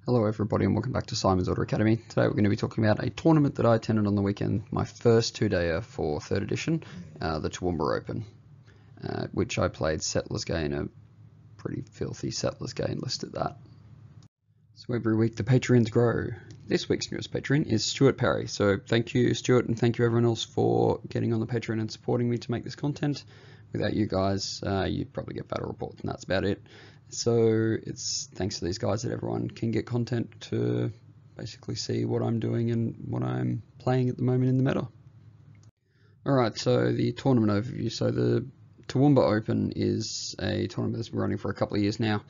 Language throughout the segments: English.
Hello everybody and welcome back to Simon's Order Academy. Today we're going to be talking about a tournament that I attended on the weekend, my first two-dayer for 3rd edition, the Toowoomba Open, which I played Settlers Gain, a pretty filthy Settlers Gain list at that. So every week the Patreons grow. This week's newest Patreon is Stuart Parry, so thank you Stuart and thank you everyone else for getting on the Patreon and supporting me to make this content. Without you guys, you'd probably get battle reports and that's about it. So it's thanks to these guys that everyone can get content to basically see what I'm doing and what I'm playing at the moment in the meta. Alright, so the tournament overview. So the Toowoomba Open is a tournament that's been running for a couple of years now.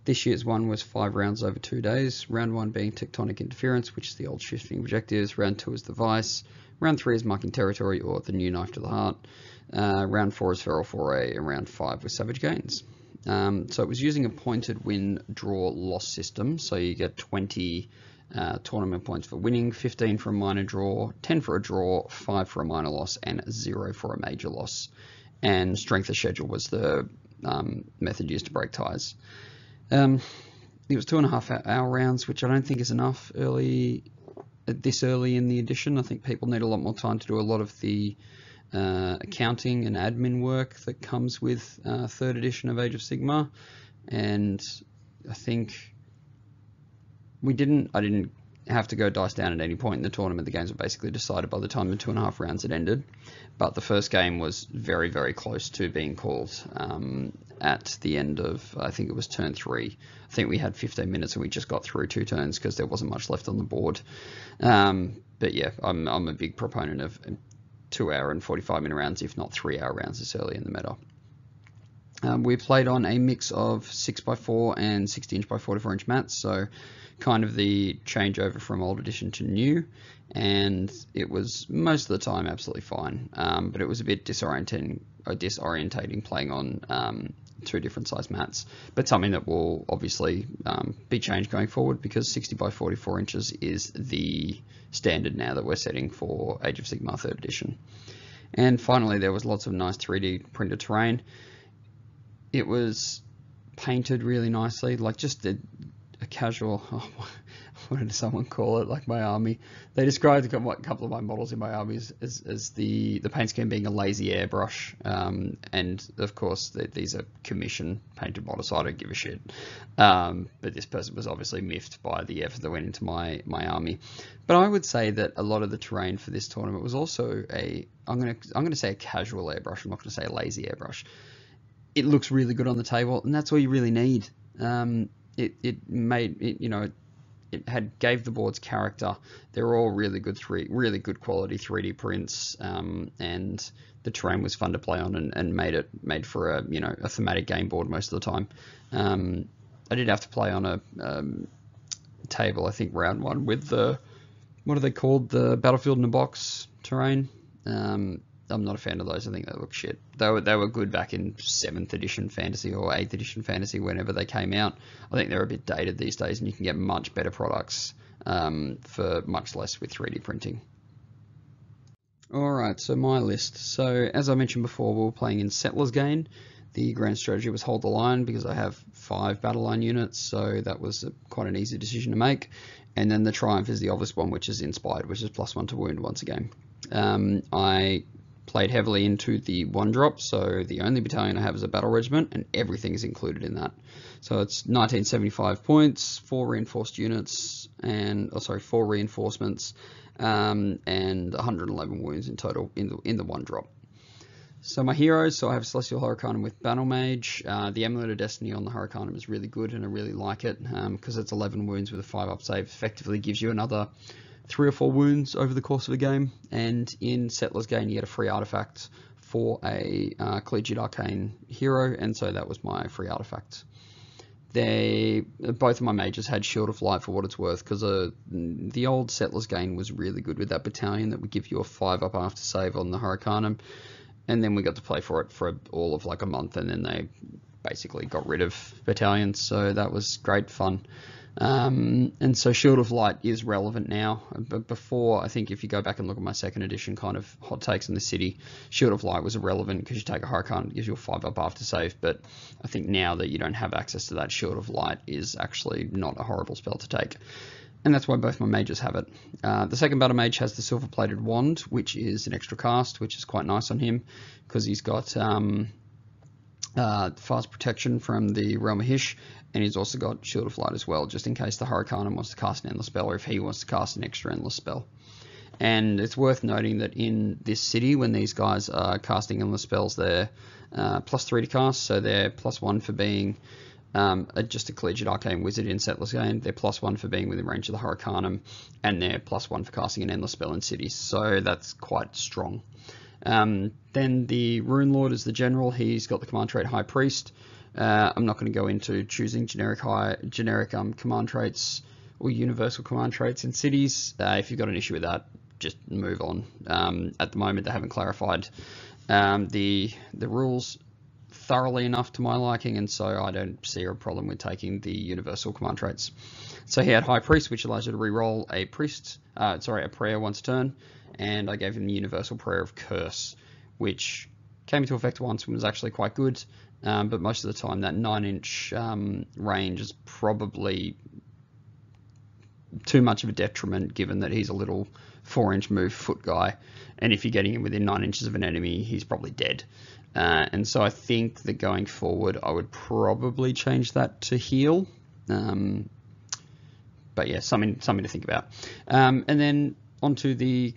This year's one was 5 rounds over 2 days. Round 1 being Tectonic Interference, which is the old shifting objectives. Round 2 is the Vice. Round 3 is Marking Territory, or the new Knife to the Heart. Round 4 is Feral Foray, and Round 5 was Savage Gains. So it was using a pointed win, draw, loss system. So you get 20 tournament points for winning, 15 for a minor draw, 10 for a draw, 5 for a minor loss, and 0 for a major loss. And Strength of Schedule was the method used to break ties. It was 2.5 hour rounds, which I don't think is enough this early in the edition. I think people need a lot more time to do a lot of the accounting and admin work that comes with 3rd edition of Age of Sigmar, and I think I didn't have to go dice down at any point in the tournament. The games were basically decided by the time the 2.5 rounds had ended, but the first game was very, very close to being called at the end of, I think it was turn 3. I think we had 15 minutes and we just got through 2 turns because there wasn't much left on the board. But yeah, I'm a big proponent of 2 hour and 45 minute rounds, if not 3 hour rounds this early in the meta. We played on a mix of 6x4 and 60" by 44" mats, so kind of the changeover from old edition to new, and it was most of the time absolutely fine, but it was a bit disorientating playing on 2 different size mats, but something that will obviously be changed going forward because 60 by 44 inches is the standard now that we're setting for Age of Sigmar 3rd edition. And finally, there was lots of nice 3D printed terrain. It was painted really nicely, like just a casual, what did someone call it, like my army. They described a couple of my models in my army as the paint scheme being a lazy airbrush, and of course these are commission painted models, so I don't give a shit. But this person was obviously miffed by the effort that went into my army. But I would say that a lot of the terrain for this tournament was also I'm gonna say a casual airbrush. I'm not gonna say a lazy airbrush. It looks really good on the table, and that's all you really need. It gave the boards character. They're all really good quality 3D prints, and the terrain was fun to play on and made for a thematic game board most of the time. I did have to play on a table, I think round 1, with the, what are they called, the Battlefield in a Box terrain. I'm not a fan of those. I think they look shit. They were good back in 7th edition fantasy or 8th edition fantasy whenever they came out. I think they're a bit dated these days, and you can get much better products for much less with 3D printing. Alright, so my list. So as I mentioned before, we were playing in Settlers Gain. The grand strategy was hold the line because I have 5 battle line units, so that was quite an easy decision to make. And then the Triumph is the obvious one, which is Inspired, which is +1 to wound once a game. I played heavily into the 1-drop, so the only battalion I have is a battle regiment, and everything is included in that. So it's 1975 points, 4 reinforced units, and 4 reinforcements, and 111 wounds in total in the 1-drop. So my heroes, so I have Celestial Hurricanum with Battle Mage. The Amulet of Destiny on the Hurricanum is really good, and I really like it because it's 11 wounds with a 5-up save. Effectively gives you another 3 or 4 wounds over the course of a game, and in Settlers Gain you get a free artifact for a Collegiate Arcane hero, and so that was my free artifact. Both of my mages had Shield of Light for what it's worth, because the old Settlers Gain was really good with that battalion that would give you a 5-up after save on the Hurricanum, and then we got to play for it for all of like a month, and then they basically got rid of battalions, so that was great fun. And so Shield of Light is relevant now, but before, I think if you go back and look at my second edition kind of hot takes in the city, Shield of Light was irrelevant because you take a Hurricane, it gives you a 5-up after save, but I think now that you don't have access to that, Shield of Light is actually not a horrible spell to take. And that's why both my mages have it. The second battle mage has the silver-plated wand, which is an extra cast, which is quite nice on him, because he's got fast protection from the Realm of Hysh, and he's also got Shield of Light as well, just in case the Hurricane wants to cast an endless spell, or if he wants to cast an extra endless spell. And it's worth noting that in this city, when these guys are casting endless spells, they're +3 to cast, so they're +1 for being just a collegiate arcane wizard in Settlers Game. They're +1 for being within range of the Hurricane, and they're +1 for casting an endless spell in cities, so that's quite strong. Then the Rune Lord is the general. He's got the command trait High Priest. I'm not going to go into choosing generic command traits or universal command traits in cities. If you've got an issue with that, just move on. At the moment, they haven't clarified the rules thoroughly enough to my liking, and so I don't see a problem with taking the universal command traits. So he had High Priest, which allows you to reroll a prayer once a turn, and I gave him the universal prayer of Curse, which came into effect once and was actually quite good, but most of the time that 9-inch range is probably too much of a detriment, given that he's a little 4-inch move foot guy, and if you're getting him within 9 inches of an enemy, he's probably dead. And so I think that going forward, I would probably change that to heal. But yeah, something to think about. And then onto the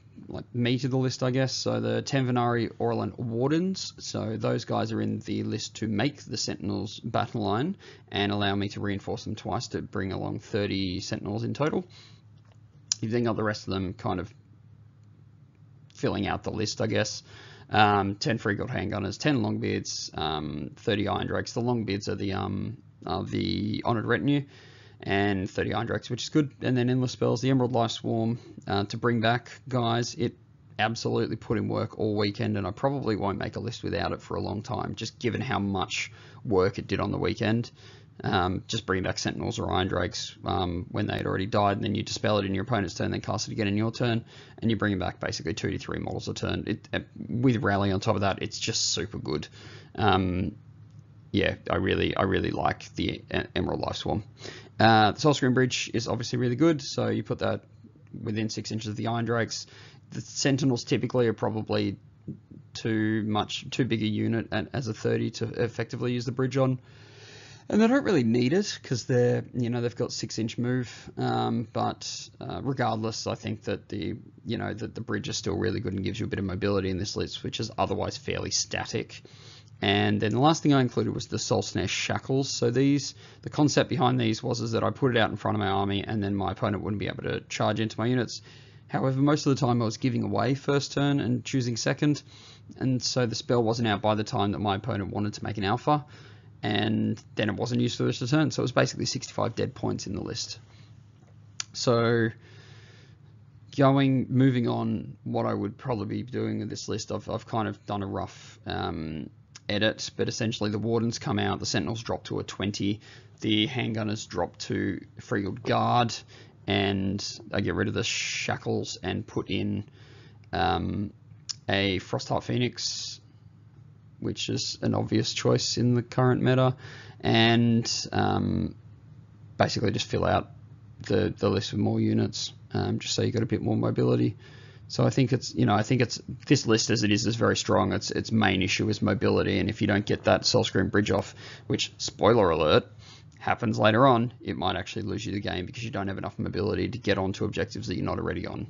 meat of the list, I guess. So the Tenvenari Orlan Wardens. So those guys are in the list to make the Sentinels battle line and allow me to reinforce them twice to bring along 30 Sentinels in total. You've then got the rest of them kind of filling out the list, I guess. 10 Freeguild Handgunners, 10 Longbeards, 30 Iron Drakes. The Longbeards are the Honoured Retinue, and 30 Iron Drakes, which is good. And then endless spells, the Emerald Life Swarm to bring back guys. It absolutely put in work all weekend, and I probably won't make a list without it for a long time, just given how much work it did on the weekend. Just bringing back Sentinels or Iron Drakes when they had already died, and then you dispel it in your opponent's turn, then cast it again in your turn, and you bring back basically 2 to 3 models a turn. With Rally on top of that, it's just super good. Yeah, I really like the Emerald Life Swarm. The Soul Screen Bridge is obviously really good, so you put that within 6 inches of the Iron Drakes. The Sentinels typically are probably too big a unit as a 30 to effectively use the bridge on. And they don't really need it because they've got 6-inch move. But regardless, I think that the bridge is still really good and gives you a bit of mobility in this list, which is otherwise fairly static. And then the last thing I included was the Soul Snare Shackles. So the concept behind these was that I put it out in front of my army, and then my opponent wouldn't be able to charge into my units. However, most of the time I was giving away first turn and choosing second, and so the spell wasn't out by the time that my opponent wanted to make an alpha, and then it wasn't used for the rest of the turn. So it was basically 65 dead points in the list. So moving on, what I would probably be doing with this list, I've kind of done a rough edit, but essentially the Wardens come out, the Sentinels drop to a 20, the Handgunners drop to Freeguild Guard, and I get rid of the Shackles and put in a Frostheart Phoenix, which is an obvious choice in the current meta, and basically just fill out the list with more units, just so you got a bit more mobility. So I think it's this list as it is very strong. Its main issue is mobility, and if you don't get that Soul Screen Bridge off, which, spoiler alert, happens later on, it might actually lose you the game because you don't have enough mobility to get onto objectives that you're not already on.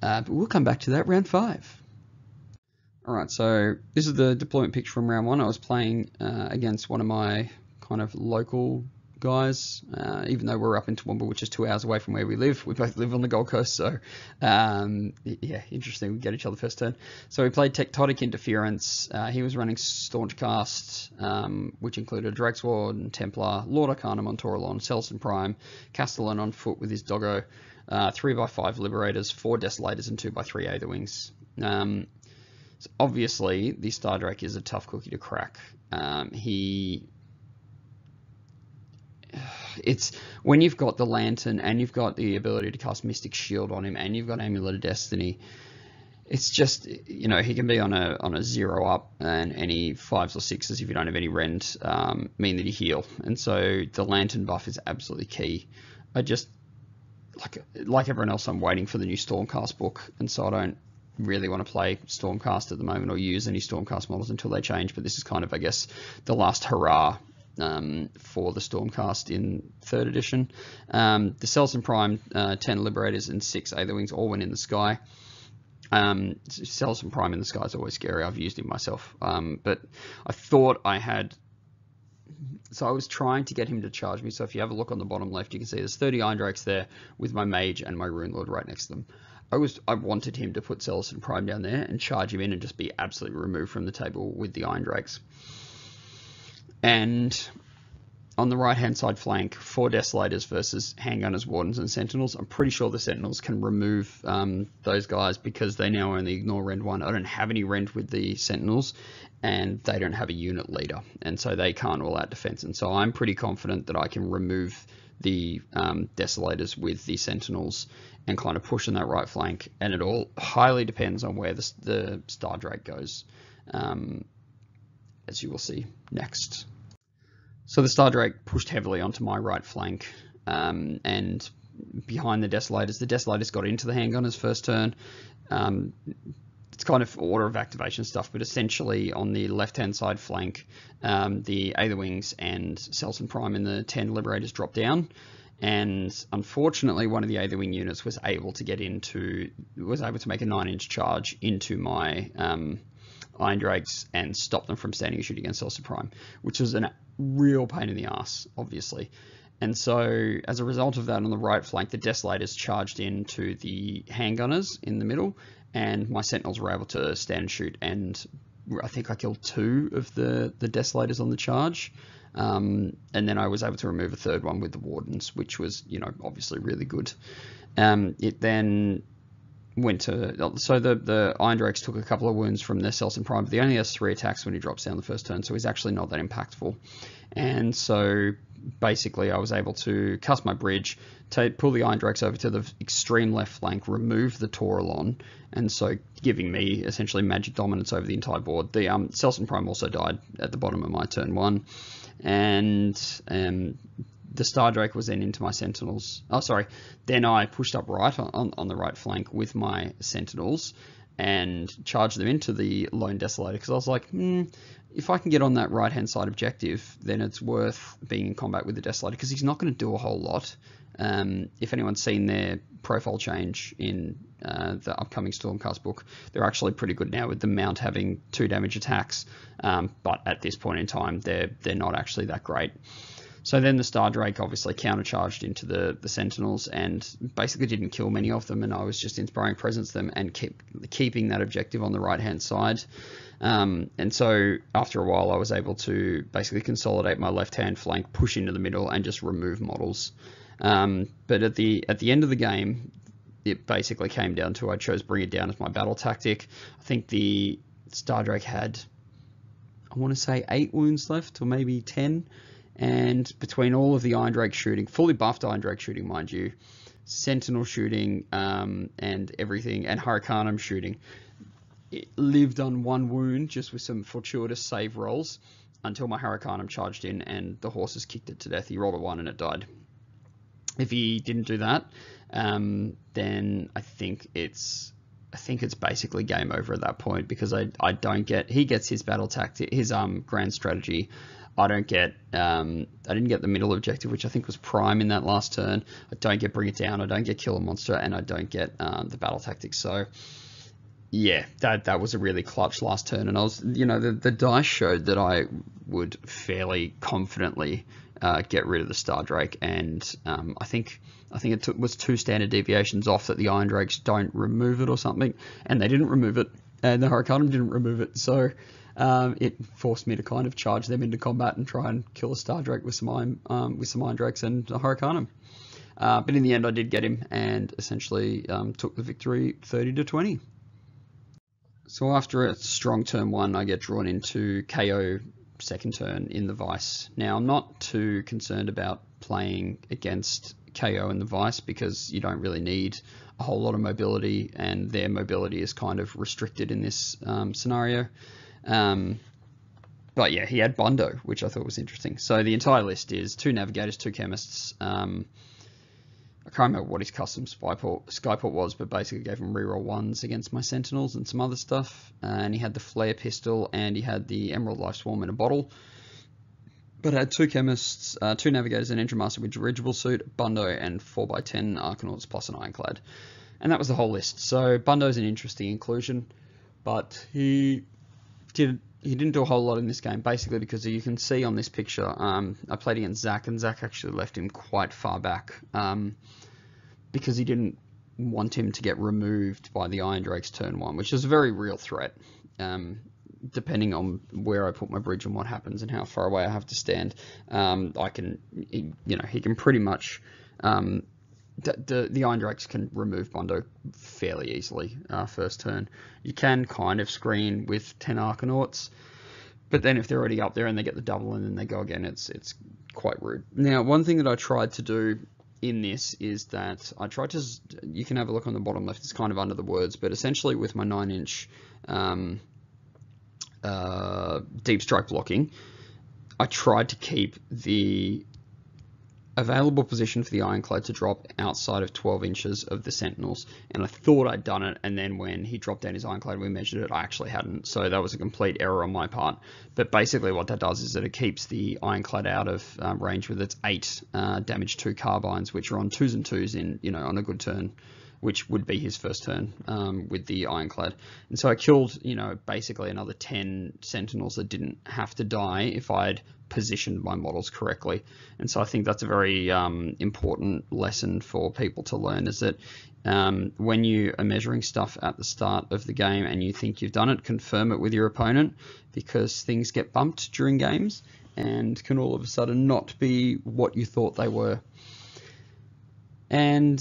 But we'll come back to that round 5. Alright, so this is the deployment picture from round 1. I was playing against one of my kind of local guys, even though we're up in Toowoomba, which is 2 hours away from where we live. We both live on the Gold Coast, so yeah, interesting. We get each other first turn. So we played Tectonic Interference. He was running Staunch Cast, which included a Dragsword and Templar, Lord Arcanum on Toralon, Celestin Prime, Castellan on foot with his Doggo, 3x5 Liberators, 4 Desolators, and 2x3 Aetherwings. So obviously, the Star Drake is a tough cookie to crack. it's when you've got the Lantern and you've got the ability to cast Mystic Shield on him and you've got Amulet of Destiny, it's just, you know, he can be on a 0 up, and any 5s or 6s if you don't have any rend mean that you heal, and so the Lantern buff is absolutely key. I just, like everyone else, I'm waiting for the new Stormcast book, and so I don't really want to play Stormcast at the moment or use any Stormcast models until they change, but this is kind of, I guess, the last hurrah for the Stormcast in 3rd edition. The Cells and Prime, 10 Liberators and 6 Aetherwings all went in the sky. Cells and Prime in the sky is always scary. I've used it myself, but I thought I had, so I was trying to get him to charge me. So if you have a look on the bottom left, you can see there's 30 Iron Drakes there with my Mage and my Rune Lord right next to them. I wanted him to put Cells and Prime down there and charge him in and just be absolutely removed from the table with the Iron Drakes. And on the right hand side flank, 4 Desolators versus Handgunners, Wardens and Sentinels. I'm pretty sure the Sentinels can remove those guys because they now only ignore rend 1. I don't have any rend with the Sentinels, and they don't have a unit leader, and so they can't all out defense. And so I'm pretty confident that I can remove the Desolators with the Sentinels and kind of push in that right flank. And it all highly depends on where the Star Drake goes, as you will see next. So the Star Drake pushed heavily onto my right flank, and behind the Desolators got into the Handgunners first turn. It's kind of order of activation stuff, but essentially on the left-hand side flank, the Aetherwings and Cells and Prime and the 10 Liberators dropped down, and unfortunately one of the Aetherwing units was able to make a 9-inch charge into my Iron Drakes and stop them from standing a shoot against Cells and Prime, which was a real pain in the ass, obviously. And so as a result of that, on the right flank, the Desolators charged into the Handgunners in the middle, and my Sentinels were able to stand and shoot, and I think I killed 2 of the Desolators on the charge, and then I was able to remove a 3rd one with the Wardens, which was, you know, obviously really good. It then went to, so the Iron Drakes took a couple of wounds from their Cells and Prime, but he only has 3 attacks when he drops down the first turn, so he's actually not that impactful. And so basically I was able to cast my bridge, pull the Iron Drakes over to the extreme left flank, remove the Taurolon, and so giving me essentially magic dominance over the entire board. The Cells and Prime also died at the bottom of my turn 1, and the Star Drake was then into my Sentinels. Oh, sorry. Then I pushed up right on the right flank with my Sentinels and charged them into the lone Desolator, because I was like, if I can get on that right-hand side objective, then it's worth being in combat with the Desolator, because he's not going to do a whole lot. If anyone's seen their profile change in the upcoming Stormcast book, they're actually pretty good now with the Mount having 2 damage attacks, but at this point in time, they're not actually that great. So then the Star Drake obviously countercharged into the Sentinels and basically didn't kill many of them, and I was just Inspiring Presence them and keeping that objective on the right-hand side. And so after a while, I was able to basically consolidate my left-hand flank, push into the middle, and just remove models. But at the end of the game, it basically came down to I chose Bring It Down as my battle tactic. I think the Star Drake had, I want to say 8 wounds left, or maybe 10. And between all of the Iron Drake shooting, fully buffed Iron Drake shooting, mind you, Sentinel shooting, and everything, and Hurricanum shooting, it lived on 1 wound just with some fortuitous save rolls until my Hurricanum charged in and the horses kicked it to death. He rolled a 1 and it died. If he didn't do that, then I think it's basically game over at that point, because I don't get, he gets his battle tactic, his grand strategy. I don't get, I didn't get the middle objective, which I think was Prime in that last turn. I don't get Bring It Down, I don't get Kill a Monster, and I don't get the battle tactics. So yeah, that was a really clutch last turn, and I was, you know, the dice showed that I would fairly confidently get rid of the Star Drake, and I think it was 2 standard deviations off that the Iron Drakes don't remove it or something, and they didn't remove it, and the Hurricanum didn't remove it, so it forced me to kind of charge them into combat and try and kill a Star Drake with some Iron Drakes and a Hurricanum. But in the end, I did get him and essentially took the victory 30-20. So after a strong turn 1, I get drawn into KO second turn in the Vice. Now, I'm not too concerned about playing against KO and the Vice, because you don't really need a whole lot of mobility, and their mobility is kind of restricted in this scenario. But yeah, he had Bundo, which I thought was interesting. So the entire list is 2 Navigators, 2 Chemists. I can't remember what his custom Skyport was, but basically gave him reroll 1s against my Sentinels and some other stuff. And he had the Flare Pistol, and he had the Emerald Life Swarm in a bottle. But I had 2 Chemists, 2 Navigators, an Engine Master with Dirigible Suit, Bundo, and 4x10 Arcanauts plus an Ironclad. And that was the whole list. So Bundo's an interesting inclusion, but he didn't do a whole lot in this game, basically because you can see on this picture, I played against Zach, and Zach actually left him quite far back because he didn't want him to get removed by the Iron Drakes turn 1, which is a very real threat, depending on where I put my bridge and what happens and how far away I have to stand. He can pretty much... The Iron Drakes can remove Bundo fairly easily first turn. You can kind of screen with 10 Arcanauts, but then if they're already up there and they get the double and then they go again, it's quite rude. Now, one thing that I tried to do in this is that I tried to... You can have a look on the bottom left, it's kind of under the words, but essentially with my 9-inch deep strike blocking, I tried to keep the available position for the Ironclad to drop outside of 12 inches of the Sentinels, and I thought I'd done it, and then when he dropped down his Ironclad and we measured it, I actually hadn't, so that was a complete error on my part. But basically what that does is that it keeps the Ironclad out of range with its 8 damage 2 carbines, which are on 2s and 2s in, on a good turn, which would be his first turn with the Ironclad. And so I killed, basically another 10 Sentinels that didn't have to die if I'd positioned my models correctly. And so I think that's a very important lesson for people to learn, is that when you are measuring stuff at the start of the game and you think you've done it, confirm it with your opponent, because things get bumped during games and can all of a sudden not be what you thought they were. And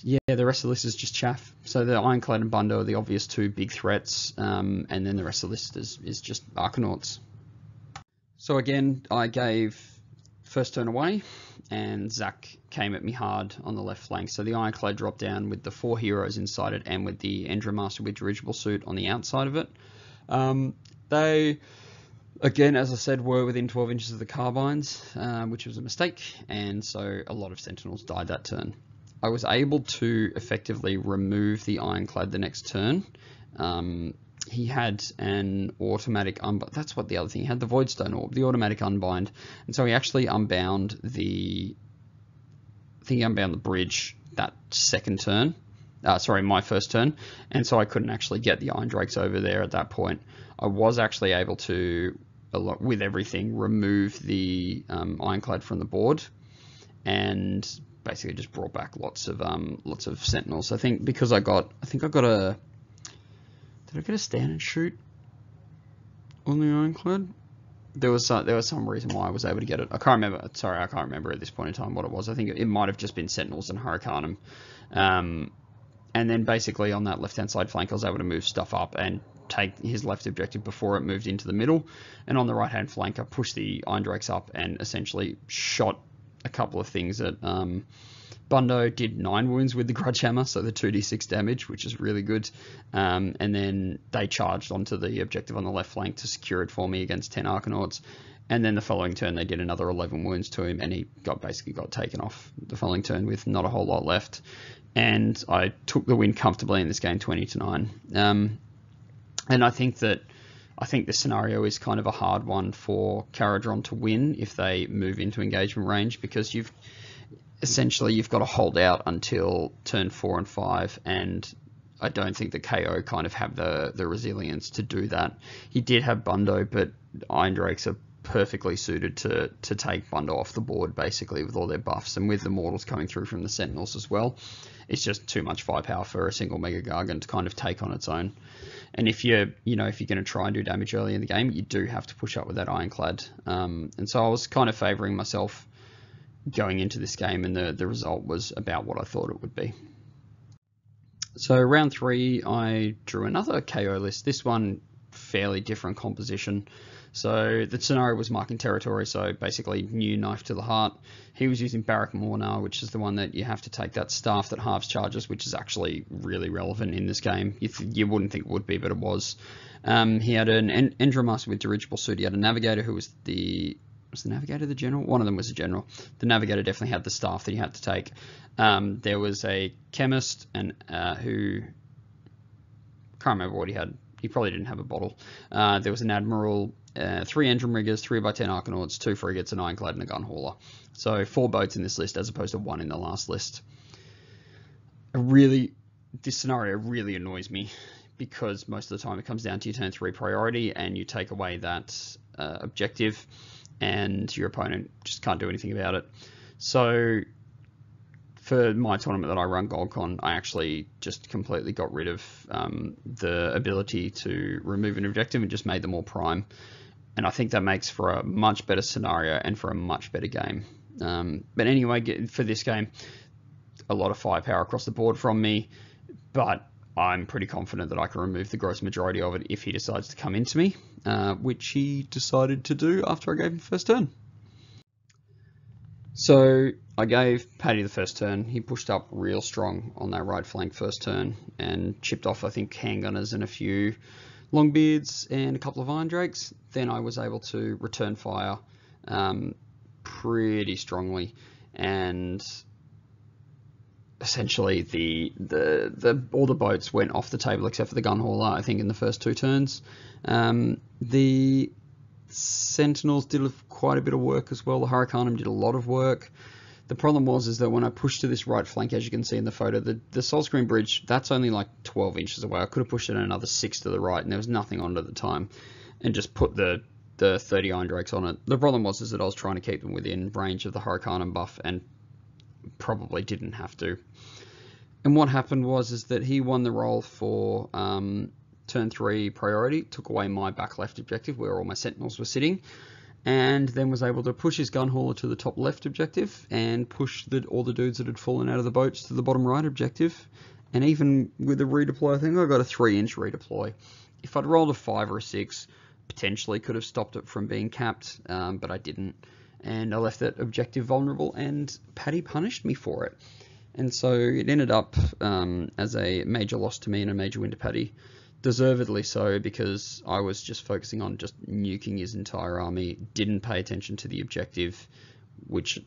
yeah, the rest of the list is just chaff. So the Ironclad and Bundo are the obvious 2 big threats, and then the rest of the list is just Arcanauts. So again, I gave first turn away, and Zach came at me hard on the left flank. So the Ironclad dropped down with the 4 heroes inside it, and with the Engine Master with Dirigible Suit on the outside of it. They, again, as I said, were within 12 inches of the carbines, which was a mistake, and so a lot of Sentinels died that turn. I was able to effectively remove the Ironclad the next turn. He had an automatic unbind. That's what the other thing. He had the Voidstone Orb, the automatic unbind, and so he actually unbound the... I think he unbound the bridge that second turn. My first turn, and so I couldn't actually get the Iron Drakes over there at that point. I was actually able to, with everything, remove the Ironclad from the board, and basically just brought back lots of Sentinels. I think because I got a... Did I get a stand and shoot on the Ironclad? There was some reason why I was able to get it. I can't remember. Sorry, I can't remember at this point in time what it was. I think it might have just been Sentinels and Hurricanum. And then basically on that left-hand side flank, I was able to move stuff up and take his left objective before it moved into the middle. And on the right-hand flank, I pushed the Iron Drakes up and essentially shot a couple of things at... Bundo did 9 wounds with the Grudge Hammer, so the 2d6 damage, which is really good. And then they charged onto the objective on the left flank to secure it for me against 10 Arcanauts. And then the following turn, they did another 11 wounds to him, and he basically got taken off the following turn with not a whole lot left. And I took the win comfortably in this game, 20-9. And I think the scenario is kind of a hard one for Caradron to win if they move into engagement range, because you've got to hold out until turn 4 and 5, and I don't think the KO kind of have the resilience to do that. He did have Bundo, but Iron Drakes are perfectly suited to take Bundo off the board, basically, with all their buffs, and with the Mortals coming through from the Sentinels as well. It's just too much firepower for a single Mega Gargant to kind of take on its own. And if you're going to try and do damage early in the game, you do have to push up with that Ironclad. And so I was kind of favouring myself going into this game, and the result was about what I thought it would be. So round 3, I drew another KO list. This one, fairly different composition. So the scenario was marking territory, so basically new knife to the heart. He was using Barrack Mornar, which is the one that you have to take that staff that halves charges, which is actually really relevant in this game. You wouldn't think it would be, but it was. He had an Endromaster with dirigible suit. He had a Navigator who was the Navigator the general? One of them was a general. The Navigator definitely had the staff that he had to take. There was a Chemist and who can't remember what he had. He probably didn't have a bottle. There was an Admiral, 3 engine riggers, 3x10 Arcanauts, 2 frigates, an ironclad, and a gun hauler. So 4 boats in this list as opposed to 1 in the last list. This scenario really annoys me because most of the time it comes down to your turn 3 priority and you take away that objective and your opponent just can't do anything about it. So for my tournament that I run, GoldCon, I actually just completely got rid of the ability to remove an objective and just made them all prime. And I think that makes for a much better scenario and for a much better game. But anyway, for this game, a lot of firepower across the board from me, but I'm pretty confident that I can remove the gross majority of it if he decides to come into me, which he decided to do after I gave him first turn. So I gave Paddy the first turn. He pushed up real strong on that right flank first turn and chipped off, I think, handgunners and a few longbeards and a couple of iron drakes. Then I was able to return fire pretty strongly, and essentially all the boats went off the table except for the gun hauler, I think, in the first 2 turns. The Sentinels did quite a bit of work as well. The Herohammer did a lot of work. The problem was that when I pushed to this right flank, as you can see in the photo, the Soul Screen Bridge, that's only like 12 inches away. I could have pushed it another 6 to the right, and there was nothing on it at the time, and just put the 30 iron drakes on it. The problem was that I was trying to keep them within range of the Herohammer buff, and probably didn't have to. And what happened was that he won the roll for turn 3 priority, took away my back left objective where all my Sentinels were sitting, and then was able to push his gun hauler to the top left objective and push all the dudes that had fallen out of the boats to the bottom right objective. And even with the redeploy, I think I got a 3-inch redeploy. If I'd rolled a 5 or a 6, potentially could have stopped it from being capped, but I didn't. And I left that objective vulnerable, and Paddy punished me for it. And so it ended up as a major loss to me and a major win to Paddy. Deservedly so, because I was just focusing on just nuking his entire army, didn't pay attention to the objective, which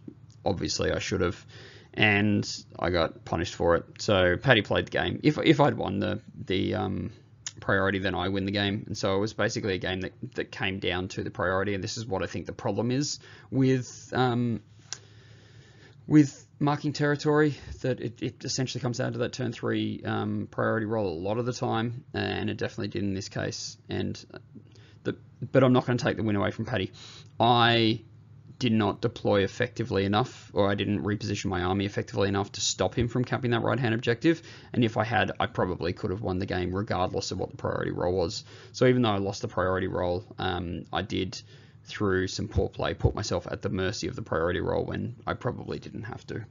obviously I should have, and I got punished for it. So Paddy played the game. If I'd won the priority, then I win the game. And so it was basically a game that came down to the priority, and this is what I think the problem is with marking territory, that it essentially comes down to that turn 3 priority roll a lot of the time, and it definitely did in this case. But I'm not going to take the win away from Paddy. I did not deploy effectively enough, or I didn't reposition my army effectively enough to stop him from capping that right hand objective, and if I had, I probably could have won the game regardless of what the priority roll was. So even though I lost the priority roll, I did, through some poor play, put myself at the mercy of the priority roll when I probably didn't have to.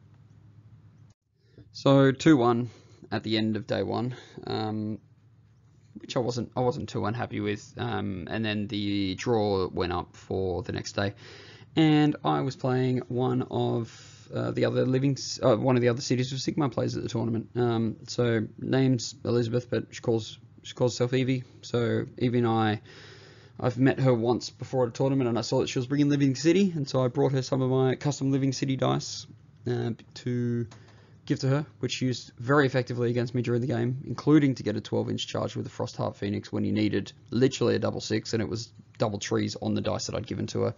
So 2-1 at the end of day 1, which I wasn't too unhappy with, and then the draw went up for the next day, and I was playing one of the other cities of Sigmar players at the tournament. So name's Elizabeth, but she calls herself Evie. So Evie and I've met her once before at a tournament, and I saw that she was bringing Living City, and so I brought her some of my custom Living City dice to give to her, which she used very effectively against me during the game, including to get a 12-inch charge with the Frostheart Phoenix when you needed literally a double 6, and it was double trees on the dice that I'd given to her.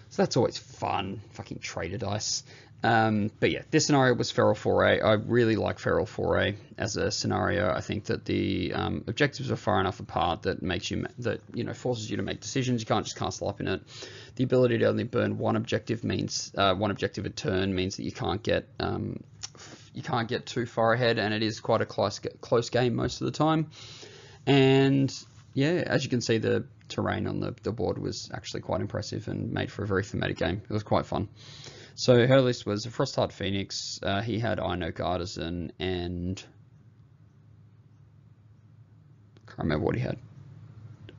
So that's always fun, fucking trader dice. But yeah, this scenario was Feral Foray. I really like Feral Foray as a scenario. I think that the objectives are far enough apart that forces you to make decisions. You can't just castle up in it. The ability to only burn one objective a turn means that you can't get too far ahead, and it is quite a close game most of the time. And yeah, as you can see, the terrain on the board was actually quite impressive and made for a very thematic game. It was quite fun. So her list was a Frostheart Phoenix. He had Iron Oak Artisan, and I can't remember what he had.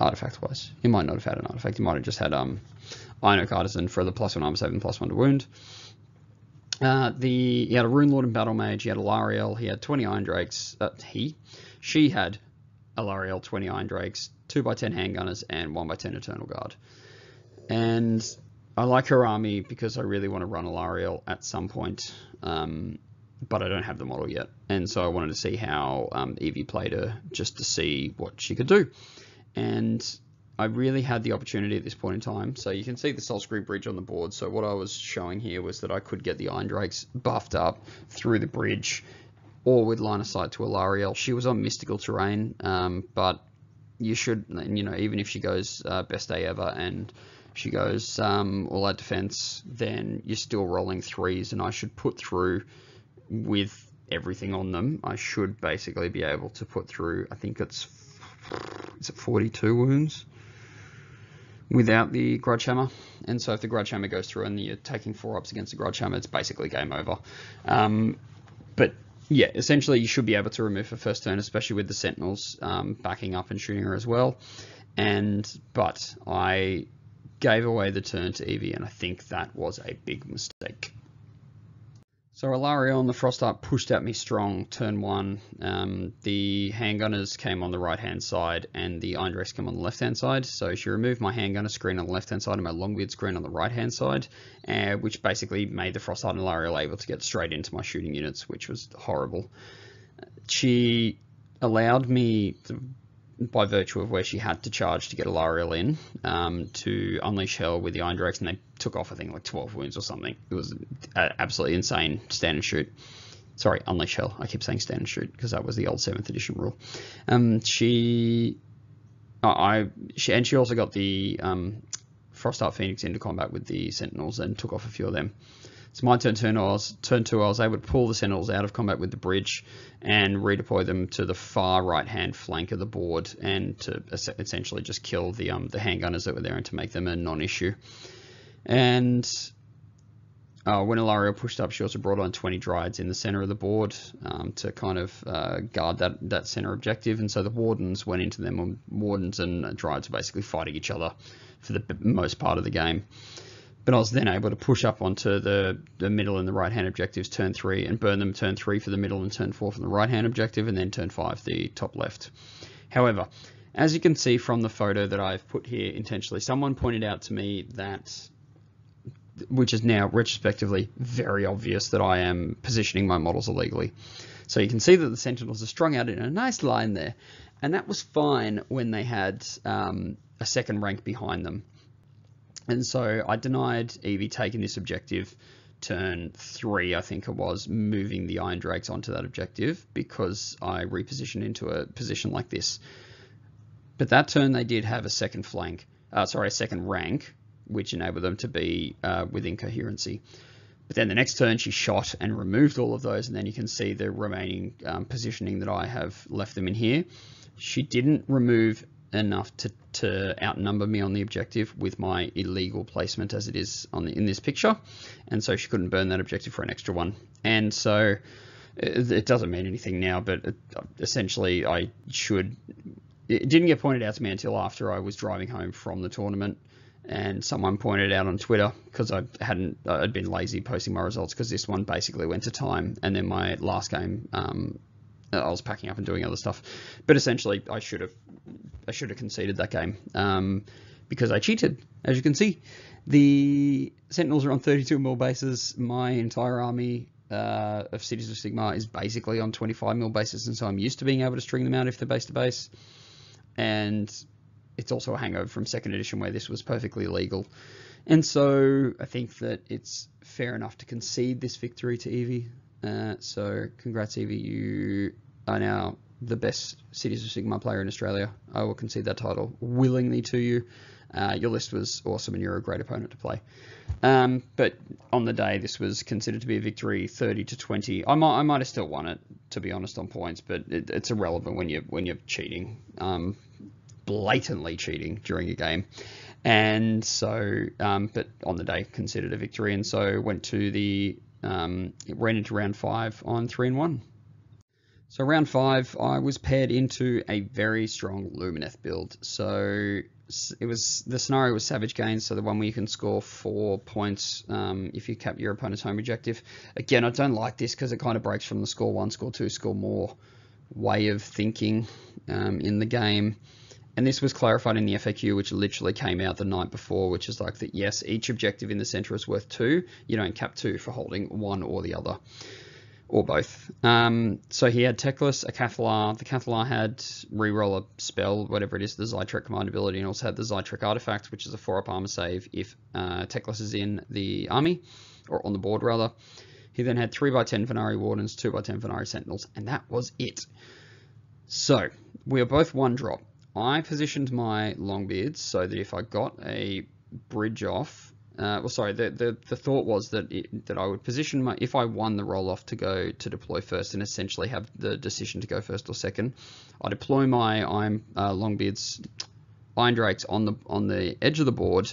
artifact wise. He might not have had an artifact. He might have just had Iron Oak Artisan for the +1 armor save and +1 to wound. He had a Rune Lord and Battle Mage. He had a Lariel. He had 20 Iron Drakes. She had a Lariel, 20 Iron Drakes, 2x10 Handgunners, and 1x10 Eternal Guard. And I like her army because I really want to run a Lariel at some point, but I don't have the model yet. And so I wanted to see how Evie played her, just to see what she could do. And I really had the opportunity at this point in time. So you can see the Soulscrew Bridge on the board. So what I was showing here was that I could get the Iron Drakes buffed up through the bridge, or with line of sight to a Lariel. She was on mystical terrain, but you should, even if she goes best day ever and she goes all out defense, then you're still rolling 3s, and I should put through with everything on them. I should basically be able to put through, I think is it 42 wounds without the Grudge Hammer. And so if the Grudge Hammer goes through and you're taking 4-ups against the Grudge Hammer, it's basically game over. But yeah, essentially you should be able to remove her first turn, especially with the Sentinels backing up and shooting her as well. But I gave away the turn to Evie, and I think that was a big mistake. So Alarion, the Frost Art, pushed at me strong turn 1. The Handgunners came on the right-hand side, and the Iron Drakes came on the left-hand side. So she removed my Handgunner screen on the left-hand side and my Longbeard screen on the right-hand side, which basically made the Frost Art and Alariel able to get straight into my shooting units, which was horrible. She allowed me to, by virtue of where she had to charge to get Alariel in, to unleash hell with the Iron Drakes, and they took off, I think, like 12 wounds or something. It was absolutely insane. Stand and shoot. Sorry, unleash hell. I keep saying stand and shoot because that was the old 7th edition rule. She also got the Frost Art Phoenix into combat with the Sentinels and took off a few of them. So my turn 2, I was able to pull the Sentinels out of combat with the bridge and redeploy them to the far right-hand flank of the board, and to essentially just kill the handgunners that were there and to make them a non-issue. And when Alariel pushed up, she also brought on 20 Dryads in the center of the board to kind of guard that center objective. And so the Wardens went into them, and Wardens and Dryads were basically fighting each other for the most part of the game. But I was then able to push up onto the middle and the right-hand objectives turn 3 and burn them turn 3 for the middle and turn 4 for the right-hand objective, and then turn 5 the top left. However, as you can see from the photo that I've put here intentionally, someone pointed out to me that, which is now retrospectively very obvious, that I am positioning my models illegally. So you can see that the Sentinels are strung out in a nice line there, and that was fine when they had a second rank behind them. And so I denied Evie taking this objective turn 3, I think it was, moving the Iron Drakes onto that objective, because I repositioned into a position like this. But that turn they did have a second rank, which enabled them to be within coherency. But then the next turn she shot and removed all of those, and then you can see the remaining positioning that I have left them in here. She didn't remove enough to outnumber me on the objective with my illegal placement as it is in this picture, and so she couldn't burn that objective for an extra one. And so it doesn't mean anything now, but essentially it didn't get pointed out to me until after I was driving home from the tournament, and someone pointed it out on Twitter, because I'd been lazy posting my results, because this one basically went to time, and then my last game I was packing up and doing other stuff. But essentially I should have conceded that game because I cheated. As you can see, the Sentinels are on 32mm bases. My entire army of Cities of Sigmar is basically on 25mm bases, and so I'm used to being able to string them out if they're base to base. And it's also a hangover from 2nd edition where this was perfectly legal. And so I think that it's fair enough to concede this victory to Evie. So congrats, Evie, you are now the best Cities of Sigmar player in Australia. I will concede that title willingly to you. Your list was awesome and you're a great opponent to play. But on the day, this was considered to be a victory, 30-20. I might have still won it, to be honest, on points, but it's irrelevant when you're cheating, blatantly cheating during a game. And so, but on the day, considered a victory, and so went to it ran into round 5 on 3-1. So round 5, I was paired into a very strong Lumineth build. So the scenario was Savage Gains, so the one where you can score 4 points if you cap your opponent's home objective. Again, I don't like this because it kind of breaks from the score 1, score 2, score more way of thinking in the game. And this was clarified in the FAQ, which literally came out the night before, which is like that, yes, each objective in the center is worth 2. You don't cap 2 for holding one or the other, or both. So he had Teclis, a Cathalar. The Cathalar had reroll a spell, whatever it is, the Zytrek command ability, and also had the Zytrek artifact, which is a 4-up armor save if Teclis is in the army, or on the board rather. He then had 3x10 Venari Wardens, 2x10 Venari Sentinels, and that was it. So we are both 1-drop. I positioned my Longbeards so that if I got a bridge off, the thought was that I would position if I won the roll off to go to deploy first and essentially have the decision to go first or second, I deploy my Longbeards, Iron Drakes on the edge of the board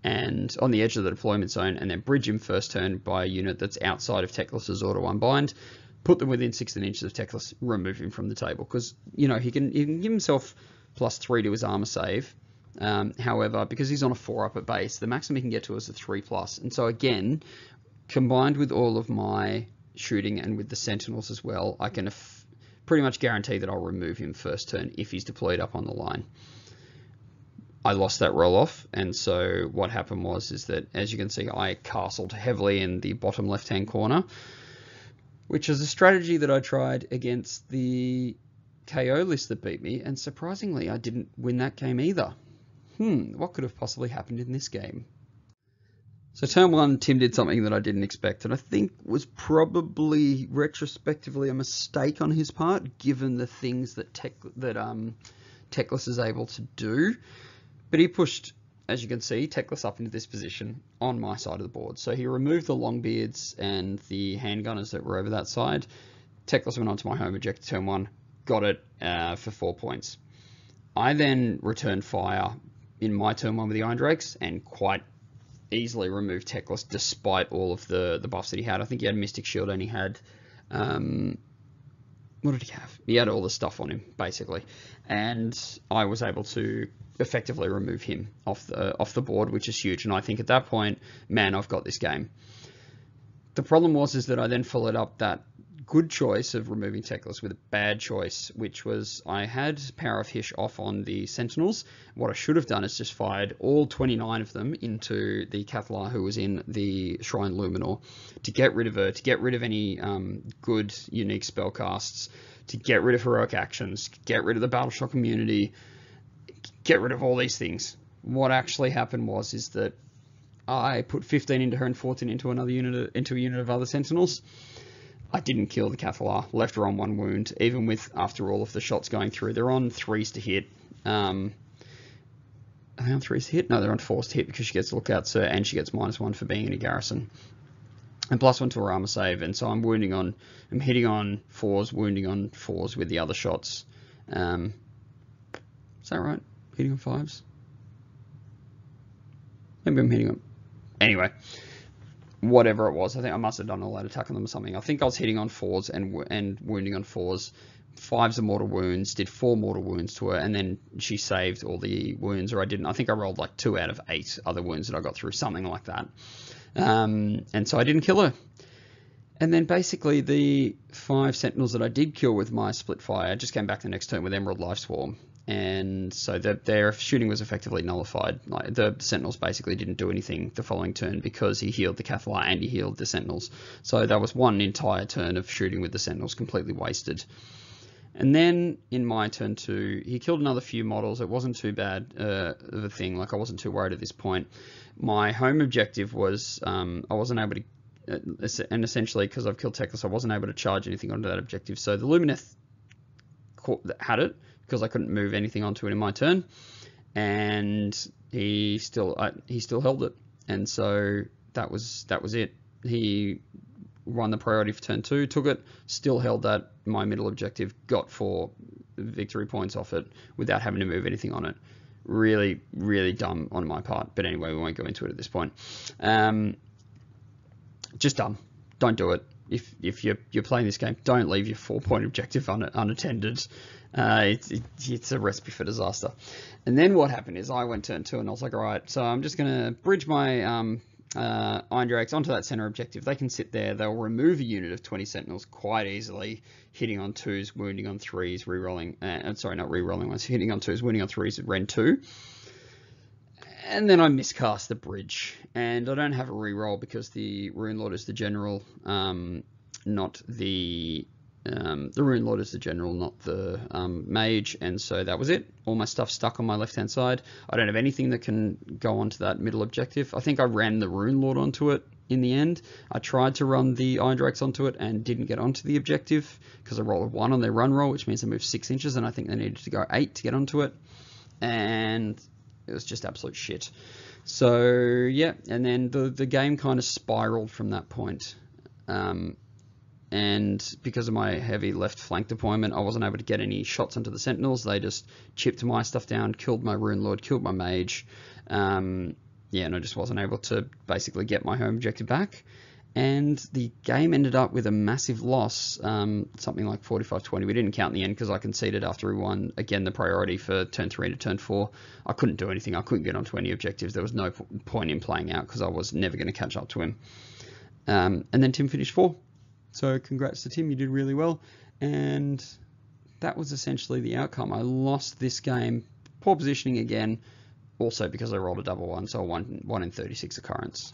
and on the edge of the deployment zone, and then bridge him first turn by a unit that's outside of Teclis's auto unbind, put them within 16 inches of Teclis, remove him from the table, because he can give himself +3 to his armor save. However, because he's on a 4-up at base, the maximum he can get to is a 3+. And so again, combined with all of my shooting and with the Sentinels as well, I can pretty much guarantee that I'll remove him first turn if he's deployed up on the line. I lost that roll off, and so what happened is that, as you can see, I castled heavily in the bottom left-hand corner, which is a strategy that I tried against the KO list that beat me, and surprisingly I didn't win that game either. What could have possibly happened in this game? So turn 1, Tim did something that I didn't expect, and I think was probably retrospectively a mistake on his part, given the things that Teclis is able to do. But he pushed, as you can see, Teclis up into this position on my side of the board. So he removed the Longbeards and the handgunners that were over that side. Teclis went onto my home objective turn 1, got it for 4 points. I then returned fire in my turn 1 with the Iron Drakes and quite easily removed Teclis despite all of the buffs that he had. I think he had Mystic Shield and he had... what did he have? He had all the stuff on him, basically. And I was able to effectively remove him off the board, which is huge. And I think at that point, man, I've got this game. The problem is that I then followed up that good choice of removing Teclis with a bad choice, which was I had Power of Hish off on the Sentinels. What I should have done is just fired all 29 of them into the Cathalar who was in the Shrine Luminor to get rid of her, to get rid of any good unique spellcasts, to get rid of heroic actions, get rid of the Battleshock immunity, get rid of all these things. What actually happened is that I put 15 into her and 14 into another unit, into a unit of other Sentinels. I didn't kill the Cathalar, left her on 1 wound, even with, after all of the shots going through. They're on 3s to hit. Are they on 3s to hit? No, they're on 4s to hit because she gets lookout, so, and she gets -1 for being in a garrison. And +1 to her armor save, and so I'm hitting on 4s, wounding on 4s with the other shots. Is that right? Hitting on 5s? Maybe I'm hitting on... Anyway. Whatever it was, I think I must have done a late attack on them or something. I think I was hitting on 4s and wounding on 4s. 5s of mortal wounds, did 4 mortal wounds to her, and then she saved all the wounds, or I didn't. I think I rolled like 2 out of 8 other wounds that I got through, something like that. And so I didn't kill her. And then basically the 5 Sentinels that I did kill with my split fire just came back the next turn with Emerald Lifeswarm. And so their shooting was effectively nullified. Like the Sentinels basically didn't do anything the following turn because he healed the Cathalar and he healed the Sentinels. So that was one entire turn of shooting with the Sentinels completely wasted. And then in my turn 2, he killed another few models. It wasn't too bad of a thing. Like I wasn't too worried at this point. My home objective was I wasn't able to, and essentially because I've killed Teclis, I wasn't able to charge anything onto that objective. So the Lumineth had it, because I couldn't move anything onto it in my turn, and he still held it, and so that was it. He won the priority for turn 2, took it, still held that, my middle objective, got 4 victory points off it without having to move anything on it. Really, really dumb on my part, but anyway, we won't go into it at this point. Just dumb. Don't do it. if you're playing this game, don't leave your 4-point objective unattended. It's a recipe for disaster. And then what happened is I went turn 2 and I was like, all right, so I'm just going to bridge my Iron Drakes onto that center objective. They can sit there. They'll remove a unit of 20 Sentinels quite easily, hitting on 2s, wounding on 3s, rerolling. Sorry, not rerolling ones, hitting on 2s, wounding on 3s at Ren 2. And then I miscast the bridge, and I don't have a reroll because the Rune Lord is the general, not the Rune Lord is the general, not the mage, and so that was it. All my stuff stuck on my left-hand side. I don't have anything that can go onto that middle objective. I think I ran the Rune Lord onto it in the end. I tried to run the Iron Drakes onto it and didn't get onto the objective because I rolled a 1 on their run roll, which means I moved 6 inches, and I think they needed to go 8 to get onto it. And it was just absolute shit. So yeah, and then the game kind of spiraled from that point. And because of my heavy left flank deployment, I wasn't able to get any shots onto the Sentinels. They just chipped my stuff down, killed my Rune Lord, killed my mage. Yeah, and I just wasn't able to basically get my home objective back. And the game ended up with a massive loss, something like 45-20. We didn't count in the end because I conceded after we won, again, the priority for turn 3 to turn 4. I couldn't do anything. I couldn't get onto any objectives. There was no point in playing out because I was never going to catch up to him. And then Tim finished 4. So congrats to Tim, you did really well. And that was essentially the outcome. I lost this game. Poor positioning again, also because I rolled a double 1, so a 1 in 36 occurrence.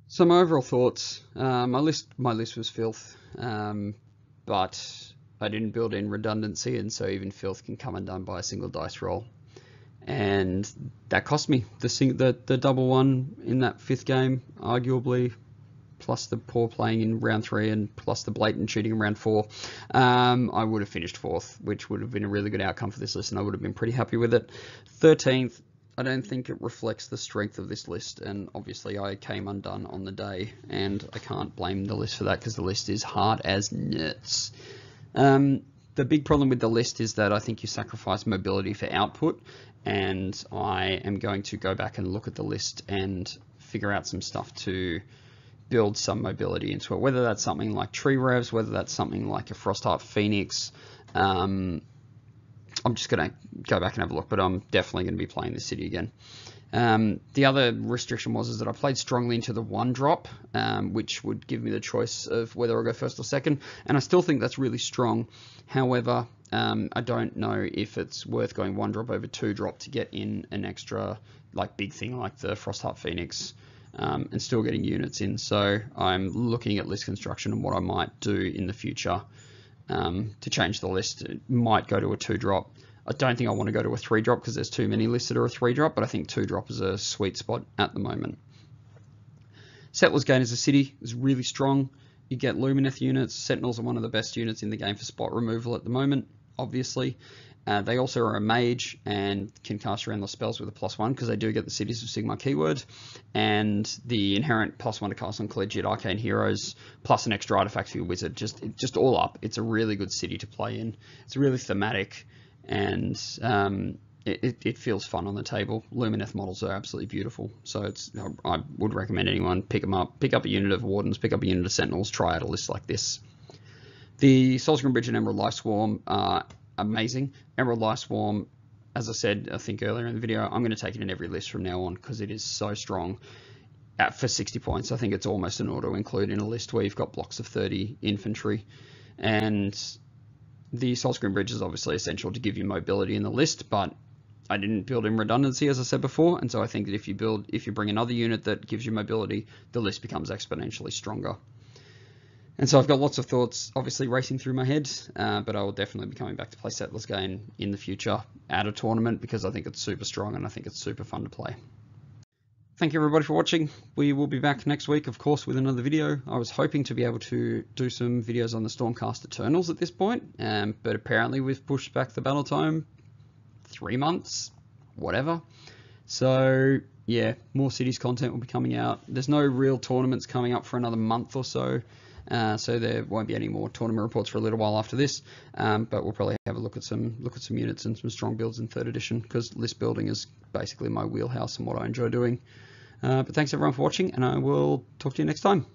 So my overall thoughts, my list was filth, but I didn't build in redundancy, and so even filth can come undone by a single dice roll. And that cost me the double 1 in that 5th game, arguably, plus the poor playing in round 3 and plus the blatant cheating in round 4, I would have finished 4th, which would have been a really good outcome for this list, and I would have been pretty happy with it. 13th, I don't think it reflects the strength of this list, and obviously I came undone on the day, and I can't blame the list for that because the list is hard as nuts. The big problem with the list is that I think you sacrifice mobility for output, and I am going to go back and look at the list and figure out some stuff to build some mobility into it, whether that's something like tree revs, whether that's something like a Frostheart Phoenix. I'm just going to go back and have a look, but I'm definitely going to be playing this city again. The other restriction was that I played strongly into the 1 drop, which would give me the choice of whether I go first or second, and I still think that's really strong. However, I don't know if it's worth going 1 drop over 2 drop to get in an extra big thing like the Frostheart Phoenix, and still getting units in. So I'm looking at list construction and what I might do in the future. To change the list. It might go to a 2 drop. I don't think I want to go to a 3 drop because there's too many lists that are a 3 drop, but I think 2 drop is a sweet spot at the moment. Settlers Gate as a city is really strong. You get Lumineth units. Sentinels are one of the best units in the game for spot removal at the moment, obviously. They also are a mage and can cast around the spells with a +1 because they do get the Cities of Sigmar keyword, and the inherent +1 to cast on collegiate arcane heroes, plus an extra artifact for your wizard. Just all up, it's a really good city to play in. It's really thematic, and it feels fun on the table. Lumineth models are absolutely beautiful, so I would recommend anyone pick them up. Pick up a unit of Wardens, pick up a unit of Sentinels, try out a list like this. The Soulscream Bridge and Emerald Life Swarm are amazing. Emerald Life Swarm, as I said, I think earlier in the video, I'm going to take it in every list from now on because it is so strong. For 60 points, I think it's almost an auto include in a list where you've got blocks of 30 infantry. And the Soulscream Bridge is obviously essential to give you mobility in the list, but I didn't build in redundancy, as I said before, and so I think that if you bring another unit that gives you mobility, the list becomes exponentially stronger. And so I've got lots of thoughts obviously racing through my head, but I will definitely be coming back to play Settlers Gate in the future at a tournament because I think it's super strong and I think it's super fun to play. Thank you everybody for watching. We will be back next week, of course, with another video. I was hoping to be able to do some videos on the Stormcast Eternals at this point, but apparently we've pushed back the battle time 3 months, whatever. So yeah, more cities content will be coming out. There's no real tournaments coming up for another month or so. So there won't be any more tournament reports for a little while after this, but we'll probably have a look at some units and some strong builds in 3rd edition because list building is basically my wheelhouse and what I enjoy doing. But thanks everyone for watching, and I will talk to you next time.